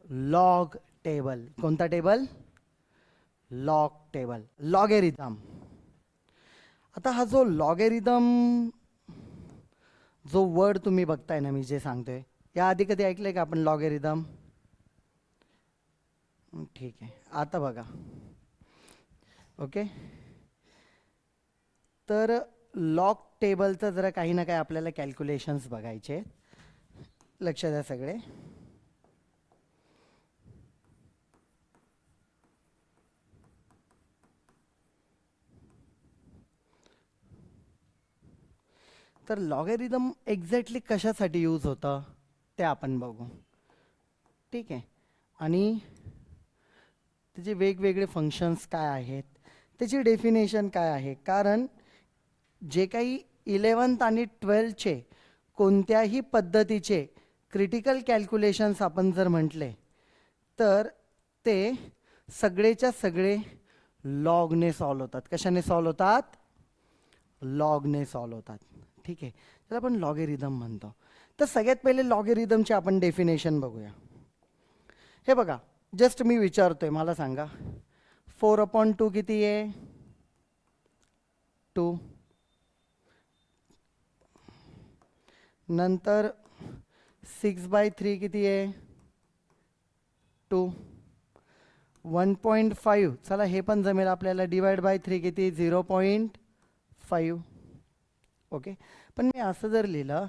Log table. कोणता table? Log table. Logarithm. आता हा जो लॉगेरिथम जो वर्ड तुम्ही बघताय ना, मी जे सांगतोय, या आधी कधी ऐकलंय का आपण लॉगेरिथम? ठीक आहे, आता बघा. ओके, तर लॉग टेबलचं जरा काही ना काही आपल्याला कॅल्क्युलेशन्स बघायचे. लक्ष द्या सगळे. तर लॉगेरिथम एक्झॅक्टली कशासाठी यूज होतं ते आपण बघू. ठीक आहे, आणि त्याचे वेगवेगळे फंक्शन्स काय आहेत, त्याची डेफिनेशन काय आहे. कारण जे काही 11th आणि 12thचे कोणत्याही पद्धतीचे क्रिटिकल कॅल्क्युलेशन्स आपण जर म्हटले तर ते सगळेच्या सगळे लॉगने सॉल्व होतात. कशाने सॉल्व होतात? लॉगने सॉल्व होतात. ठीक आहे, तर आपण लॉगेरिथम म्हणतो. तर सगळ्यात पहिले लॉगेरिथमचे आपण डेफिनेशन बघूया. हे बघा, जस्ट मी विचारतोय, मला सांगा 4/2 किती आहे? 2. नंतर 6/3 किती आहे? 2. 1.5, चला हे पण जमेल आपल्याला. डिवाइड बाय 3 किती? 0.5. ओके, पण मी असं जर लिहिलं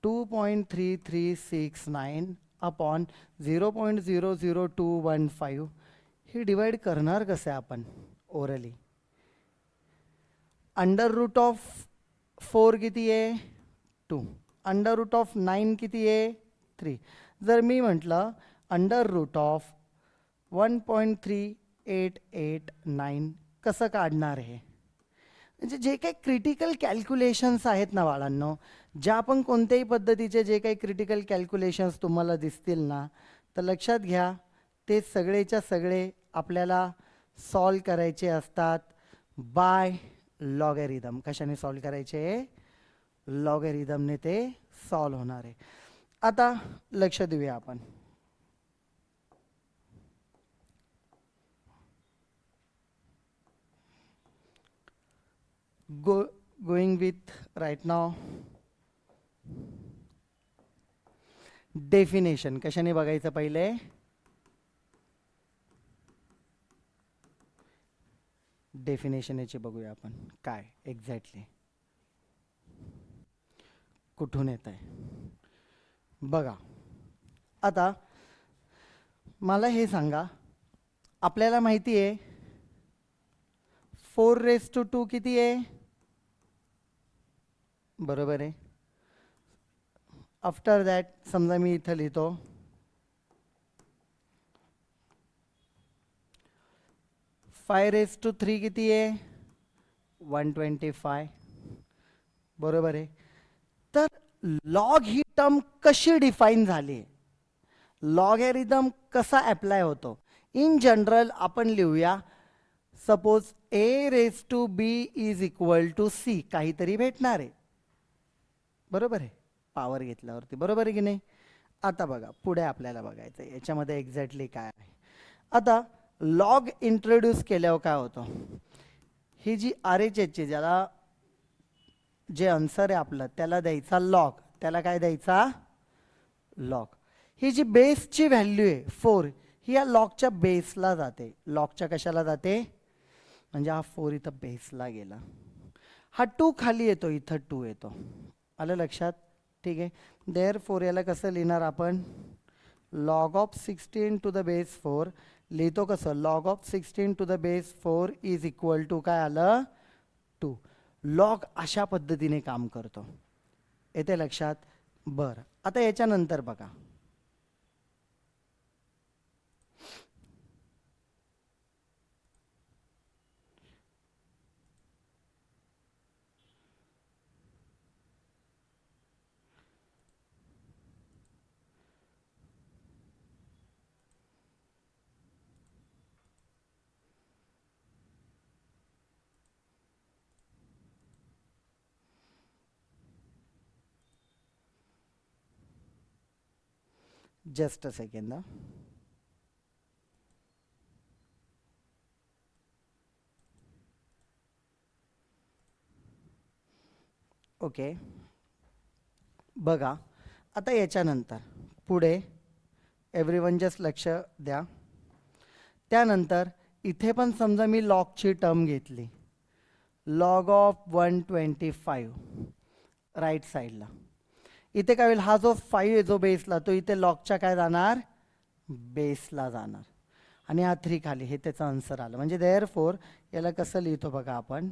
2.3369 अपॉन 0.00215, हे डिवाइड करणार कसं आहे आपण ओरली? अंडर रूट ऑफ 4 किती आहे? 2. अंडर रूट ऑफ 9 किती आहे? 3. जर मी म्हटलं अंडर रूट ऑफ 1.3889 कसं काढणार आहे? म्हणजे जे काही क्रिटिकल कॅल्क्युलेशन्स आहेत ना बाळांनो, ज्या पण कोणत्याही पद्धतीचे जे काही क्रिटिकल कॅल्क्युलेशन्स तुम्हाला दिसतील ना, तर लक्षात घ्या ते सगळेच्या सगळे आपल्याला सॉल्व करायचे असतात बाय लॉगॅरिथम. कशाने सॉल्व करायचे? लॉगॅरिथमने ते सॉल्व होणार आहे. आता लक्ष देऊया आपण. Going with right now definition. कशाने बघायचं पहिले? डेफिनेशन याची बघूया आपण, काय एक्झॅक्टली कुठून येत आहे. बघा, आता मला हे सांगा, आपल्याला माहिती आहे 4⁻² किती आहे? बरोबर आहे. आफ्टर दॅट समजा मी इथं लिहितो 5⁻³ किती आहे? 125. बरोबर आहे. तर लॉग ही टर्म कशी डिफाईन झाली? लॉगॅरिथम कसा अप्लाय होतो? इन जनरल आपण लिहूया, suppose a⁻b is equal to c, काहीतरी भेटणार आहे. बरोबर आहे, पॉवर घेतल्यावरती. बरोबर आहे की नाही? आता बघा, पुढे आपल्याला बघायचं आहे याच्यामध्ये एक्झॅक्टली काय आहे. आता लॉग इंट्रोड्यूस केल्यावर काय होतं? ही जी RHS ज्याला जे आन्सर आहे आपलं त्याला द्यायचा लॉग. त्याला काय द्यायचा? लॉग. ही जी बेसची व्हॅल्यू आहे 4, ही या लॉगच्या बेसला जाते. लॉगच्या कशाला जाते? म्हणजे हा 4 इथं बेसला गेला, हा 2 खाली येतो, इथं 2 येतो. आलं लक्षात? ठीक आहे. देअरफॉर याला कसं लिहिणार आपण? Log of 16 to the base 4 लिहितो कसं? Log of 16 to the base 4 is equal to काय आलं? 2. लॉग अशा पद्धतीने काम करतो. येते लक्षात? बरं, आता याच्यानंतर बघा, जस्ट अ सेकंड. ओके, बघा आता याच्यानंतर पुढे एव्हरीवन जस्ट लक्ष द्या. त्यानंतर इथे पण समजा मी लॉगची टर्म घेतली, लॉग ऑफ 125 राईट साईडला. इथे काय होईल, हा जो 5 आहे जो बेसला, तो इथे लॉगच्या काय जाणार, बेसला जाणार, आणि हा 3 खाली. हे त्याचं आन्सर आलं. म्हणजे देअरफॉर याला कसं लिहितो बघा आपण,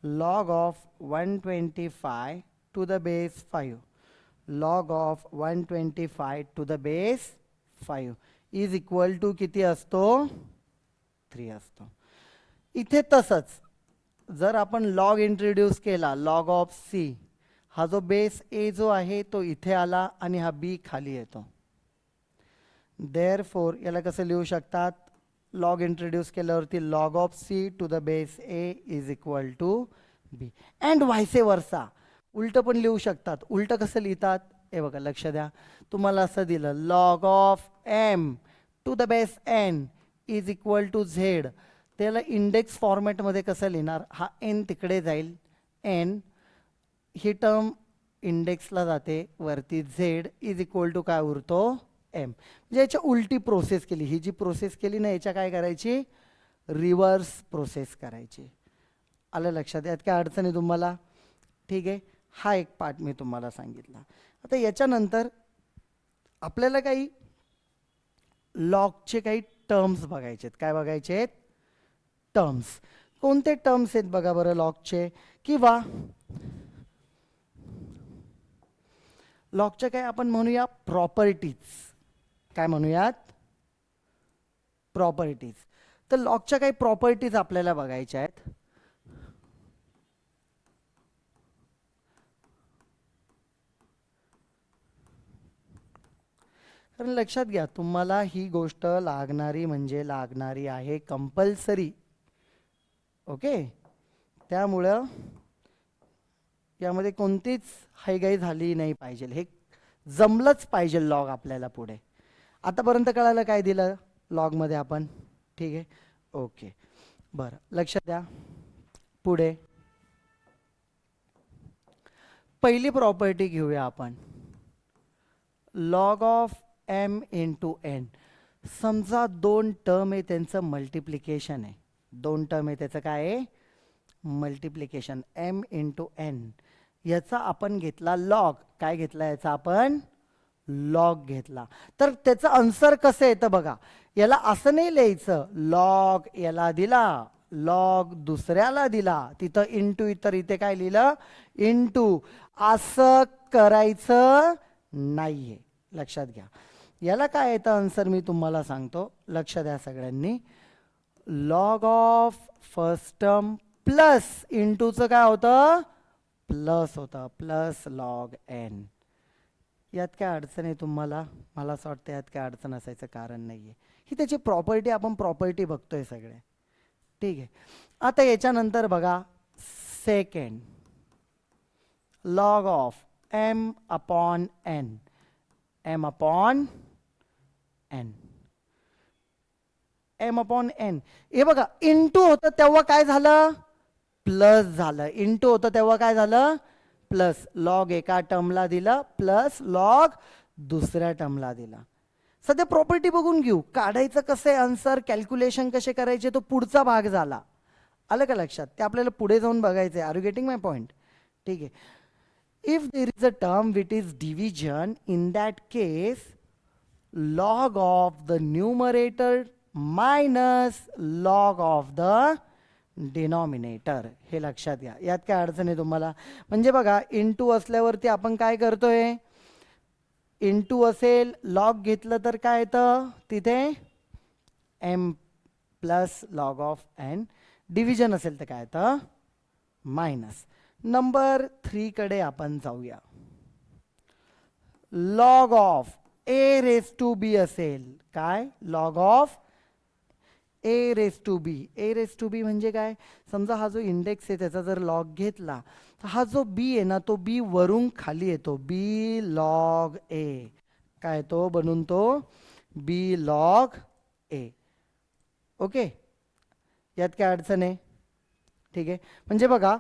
log of 125 to the base 5, log of 125 to the base 5 is equal to किती असतो, 3 असतो. इथे तसंच जर आपण लॉग इंट्रोड्यूस केला, लॉग ऑफ सी, हा जो बेस ए जो आहे तो इथे आला आणि हा बी खाली येतो. देअरफॉर याला कसं लिहू शकतात, लॉग इंट्रोड्यूस केल्यावरती log of C to the base A is equal to B. And vice versa उलटं पण लिहू शकतात. उलटं कसं लिहितात हे बघा, लक्ष द्या. तुम्हाला असं दिलं, log of M to the base N is equal to Z. त्याला इंडेक्स फॉर्मॅटमध्ये कसं लिहिणार, हा एन तिकडे जाईल, एन ही टर्म इंडेक्सला जाते, वरती झेड इज इक्वल टू काय उरतो, एम. म्हणजे याच्या उलटी प्रोसेस केली. ही जी प्रोसेस केली ना, याच्या काय करायची, रिव्हर्स प्रोसेस करायची. आलं लक्षात, यात काय अडचण आहे तुम्हाला, ठीक आहे. हा एक पार्ट मी तुम्हाला सांगितला. आता याच्यानंतर आपल्याला काही लॉगचे काही टर्म्स बघायचे आहेत. काय बघायचे आहेत, टर्म्स. कोणते टर्म्स आहेत बघा बरं लॉगचे, किंवा लॉगच्या काय आपण म्हणूया प्रॉपर्टीज. काय म्हणूयात, प्रॉपर्टीज. तर लॉगच्या काही प्रॉपर्टीज आपल्याला बघायच्या आहेत. तर लक्षात घ्या, तुम्हाला ही गोष्ट लागणारी म्हणजे लागणारी आहे कंपल्सरी. ओके, त्यामुळं यामध्ये कोणतीच हायगाई झाली नाही पाहिजे, हे जमलंच पाहिजे लॉग आपल्याला पुढे. आतापर्यंत कळालं काय दिलं लॉगमध्ये आपण, ठीक आहे. ओके, बरं लक्षात द्या. पुढे पहिली प्रॉपर्टी घेऊया आपण, log of M into N. समजा दोन टर्म आहे, त्यांचं मल्टिप्लिकेशन आहे. दोन टर्म आहे, त्याचं काय आहे, मल्टिप्लिकेशन, एम इंटू एन. याचा आपण घेतला लॉग. काय घेतला याचा आपण, लॉग घेतला. तर त्याचं आन्सर कसं येतं बघा, याला असं नाही लिहायचं, लॉग याला दिला, लॉग दुसऱ्याला दिला, तिथं इंटू, इतर इथे काय लिहिलं, इंटू. असं करायचं नाहीये, लक्षात घ्या. याला काय येतं आन्सर मी तुम्हाला सांगतो, लक्ष द्या सगळ्यांनी. Log of first term plus इंटूचं काय होतं, प्लस होतं, प्लस लॉग एन. यात काय अडचण आहे तुम्हाला, मला असं वाटतं यात काय अडचण असायचं कारण नाही आहे. ही त्याची प्रॉपर्टी, आपण प्रॉपर्टी बघतोय सगळे, ठीक आहे. आता याच्यानंतर बघा second, log of M upon N, M upon N, M upon N. हे बघा इंटू होतं तेव्हा काय झालं, प्लस झालं. इंटू होतं तेव्हा काय झालं, प्लस. लॉग एका टर्मला दिलं, प्लस लॉग दुसऱ्या टर्मला दिला. सध्या प्रॉपर्टी बघून घेऊ, काढायचं कसं आहे आन्सर, कॅल्क्युलेशन कसे करायचे, तो पुढचा भाग झाला. आलं का लक्षात, ते आपल्याला पुढे जाऊन बघायचं आहे. Are you getting my point, ठीक आहे. If there is a term which is division, in that case log of the numerator minus log of the denominator. हे लक्षात घ्या, यात काय अडचण आहे तुम्हाला. म्हणजे बघा इंटू असल्यावरती आपण काय करतोय, इंटू असेल, लॉग घेतलं तर काय येतं तिथे, M plus log of N. Division असेल तर काय येतं, मायनस. नंबर 3 कडे आपण जाऊया. Log of A raise to B असेल, काय, log of A raise to B. A raise to B म्हणजे काय, समजा हा जो इंडेक्स आहे त्याचा जर लॉग घेतला, तर हा जो बी आहे ना, तो बी वरून खाली येतो, बी लॉग ए. काय तो बनून तो बी लॉग ए. ओके, यात काय अडचण आहे, ठीक आहे. म्हणजे बघा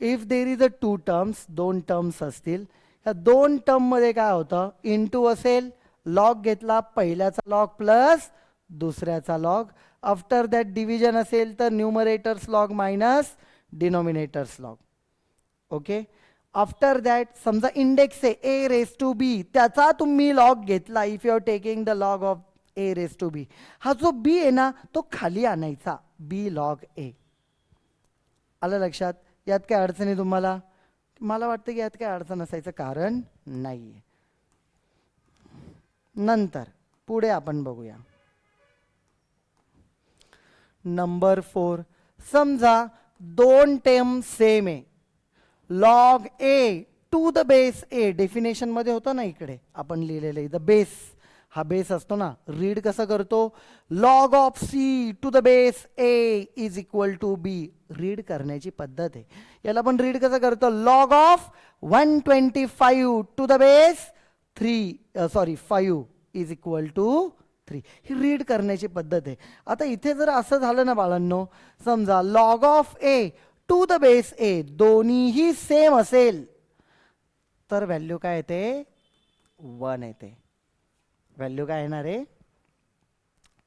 if there is a two terms, दोन टर्म्स असतील, ह्या दोन टर्ममध्ये काय होतं, इंटू असेल, लॉग घेतला, पहिल्याचा लॉग प्लस दुसऱ्याचा लॉग. आफ्टर दॅट डिव्हिजन असेल तर numerators log minus denominators log. Okay. After that समजा इंडेक्स आहे ए रेस टू बी, त्याचा तुम्ही लॉग घेतला, if you are taking the log of A raise to B, हा जो बी आहे ना तो खाली आणायचा, बी लॉग ए. आलं लक्षात? यात काय अडचण आहे तुम्हाला? मला वाटतं की यात काय अडचण असायचं कारण नाही आहे. नंतर पुढे आपण बघूया. नंबर 4, समजा दोन टर्म सेम आहे, log A to the base A, definition मध्ये होतं ना, इकडे आपण लिहिलेलं आहे द बेस, हा बेस असतो ना, रीड कसं करतो, log of C to the base A is equal to B, read करण्याची पद्धत आहे. याला पण रीड कसं करतो, log of 125 to the base 5 is equal to 3, ही रीड करण्याची पद्धत आहे. आता इथे जर असं झालं ना बाळांनो, समजा log of A to the base A दोन्हीही सेम असेल तर व्हॅल्यू काय येते, 1 येते. व्हॅल्यू काय येणार आहे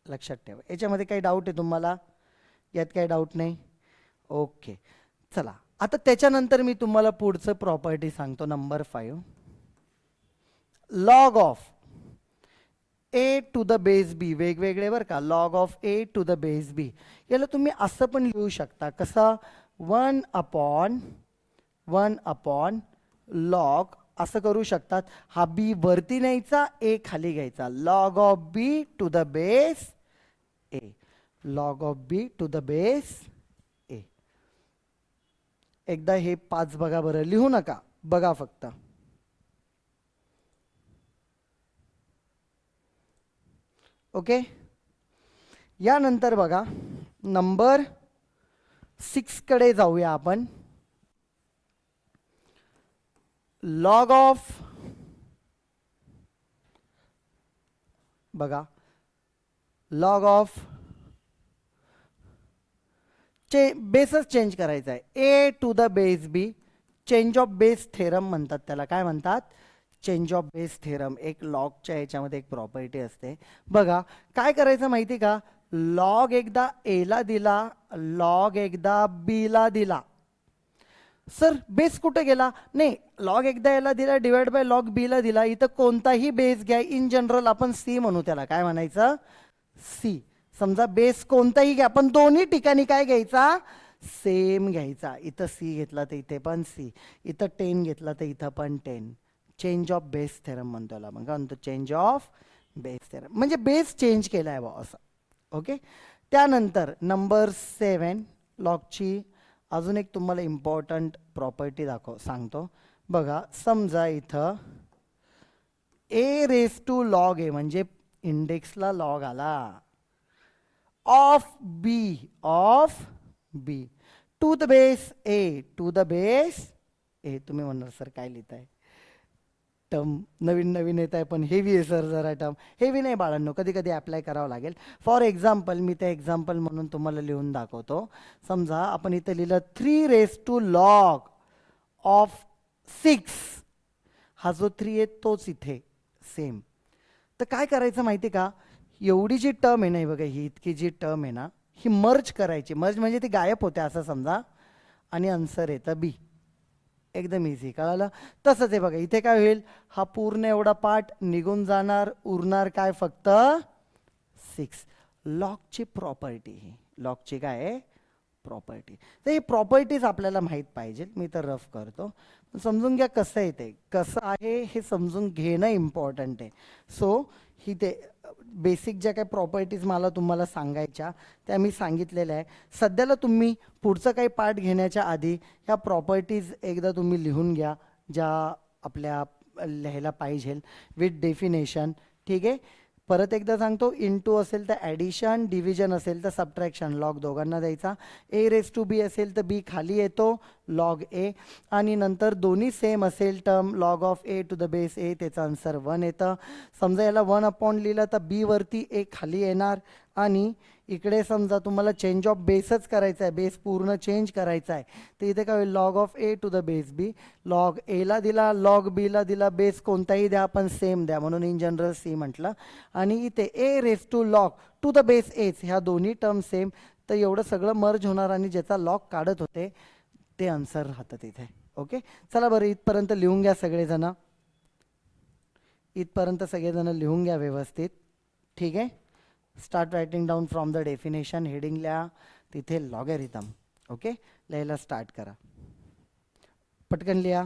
लक्षात ठेवा. याच्यामध्ये काही डाऊट आहे तुम्हाला? यात काही डाऊट नाही? ओके. चला आता त्याच्यानंतर मी तुम्हाला पुढचं प्रॉपर्टी सांगतो. Number 5, log of A to the base B, वेगवेगळे बरं का, log of A to the base B. याला तुम्ही असं पण लिहू शकता, कसं, 1 अपॉन लॉग असं करू शकतात. हा बी वरती न्यायचा, ए खाली घ्यायचा, log of B to the base A, log of B to the base A. एकदा हे 5 बघा बरं, लिहू नका, बघा फक्त. ओके. यानंतर बघा नंबर 6 कडे जाऊया आपण. लॉग ऑफ, बघा, लॉग ऑफ बेसच चेंज करायचा आहे, A to the base B, change of base theorem म्हणतात त्याला. काय म्हणतात? Change of base theorem. एक लॉगच्या याच्यामध्ये एक प्रॉपर्टी असते. बघा काय करायचं माहिती का, लॉग एकदा ए ला दिला, लॉग एकदा बी ला दिला. सर बेस कुठे गेला? नाही, लॉग एकदा याला दिला डिवाइड बाय लॉग बी ला दिला, इथं कोणताही बेस घ्या, इन जनरल आपण सी म्हणू त्याला. काय म्हणायचं? सी. समजा बेस कोणताही घ्या, पण दोन्ही ठिकाणी काय घ्यायचा, सेम घ्यायचा. इथं सी घेतला तर इथे पण सी, इथं 10 घेतला तर इथं पण 10. चेंज ऑफ बेस थेरम म्हणतो त्याला. मग म्हणतो चेंज ऑफ बेस थेरम, म्हणजे बेस चेंज केला आहे बा असं. ओके. त्यानंतर नंबर 7, लॉगची अजून एक तुम्हाला इम्पॉर्टंट प्रॉपर्टी सांगतो. बघा समजा इथं A raise to log A, म्हणजे इंडेक्सला लॉग आला, of B to the base A, to the base A. तुम्ही म्हणणार सर काय लिहिताय, टर्म नवीन नवीन येत आहे पण हेवी आहे सर जरा टर्म. हेवी नाही बाळांनो, कधी कधी अप्लाय करावं लागेल. फॉर एक्झाम्पल, मी त्या एक्झाम्पल म्हणून तुम्हाला लिहून दाखवतो. समजा आपण इथं लिहिलं 3 रेस टू लॉग ऑफ 6, हा जो 3 आहे तोच इथे सेम. तर काय करायचं माहिती का, एवढी जी टर्म आहे ना, बघा ही इतकी जी टर्म आहे ना, ही मर्ज करायची. मर्ज म्हणजे ती गायब होते असं समजा, आणि आन्सर येतं बी. एकदम इझी, कळालं? तसंच आहे बघा, इथे काय होईल, हा पूर्ण एवढा पार्ट निघून जाणार, उरणार काय फक्त 6. लॉगची प्रॉपर्टी, ही लॉगची काय आहे प्रॉपर्टी. तर ही प्रॉपर्टीज आपल्याला माहीत पाहिजे. मी तर रफ करतो, समजून घ्या कसं आहे ते, कसं आहे हे समजून घेणं इम्पॉर्टंट आहे. सो ही ते बेसिक ज्या काही प्रॉपर्टीज मला तुम्हाला सांगायच्या त्या मी सांगितलेल्या आहे. सध्याला तुम्ही पुढचं काही पार्ट घेण्याच्या आधी ह्या प्रॉपर्टीज एकदा तुम्ही लिहून घ्या, ज्या आपल्या लिहायला पाहिजे विथ डेफिनेशन. ठीक आहे. परत एकदा सांगतो, इंटू असेल तर ॲडिशन, डिव्हिजन असेल तर सबट्रॅक्शन, लॉग दोघांना द्यायचा. ए रेस टू बी असेल तर बी खाली येतो, लॉग ए. आणि नंतर दोन्ही सेम असेल term, log of A to the base A, त्याचं आन्सर 1 येतं. समजा याला 1 अपॉन लिहिलं तर बी वरती ए खाली येणार, आणि इकडे समजा तुम्हाला चेंज ऑफ बेसच करायचा आहे, बेस पूर्ण चेंज करायचा आहे, तर इथे काय होईल, log of A to the base B. Log एला दिला, लॉग बीला दिला, बेस कोणताही द्या पण सेम द्या, म्हणून इन जनरल सी म्हटलं. आणि इथे A raise to log to the base H, ह्या दोन्ही टर्म सेम. तर एवढं सगळं मर्ज होणार आणि ज्याचा लॉग काढत होते ते आन्सर राहतं तिथे. ओके, चला बरं इथपर्यंत लिहून घ्या सगळेजण, इथपर्यंत सगळेजण लिहून घ्या व्यवस्थित. ठीक आहे, start writing down from the definition, heading लिहा, तिथे लॉगॅरिथम. ओके, लिहायला स्टार्ट करा, पटकन लिहा.